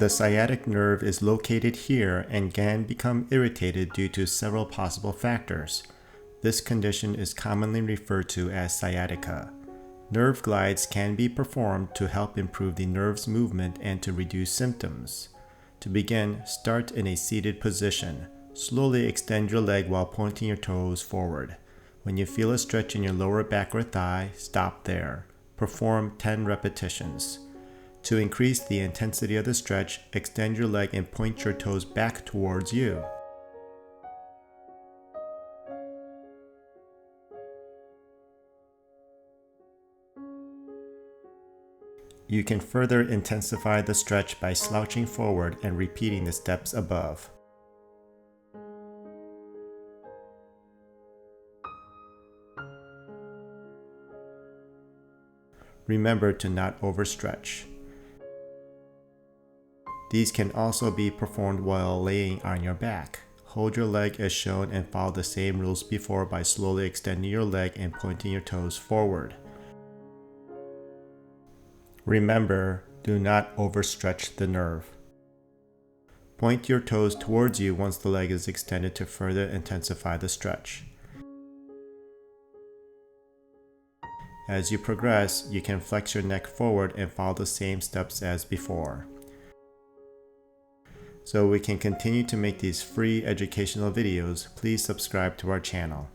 The sciatic nerve is located here and can become irritated due to several possible factors. This condition is commonly referred to as sciatica. Nerve glides can be performed to help improve the nerve's movement and to reduce symptoms. To begin, start in a seated position. Slowly extend your leg while pointing your toes forward. When you feel a stretch in your lower back or thigh, stop there. Perform 10 repetitions. To increase the intensity of the stretch, extend your leg and point your toes back towards you. You can further intensify the stretch by slouching forward and repeating the steps above. Remember to not overstretch. These can also be performed while laying on your back. Hold your leg as shown and follow the same rules before by slowly extending your leg and pointing your toes forward. Remember, do not overstretch the nerve. Point your toes towards you once the leg is extended to further intensify the stretch. As you progress, you can flex your neck forward and follow the same steps as before. So we can continue to make these free educational videos, please subscribe to our channel.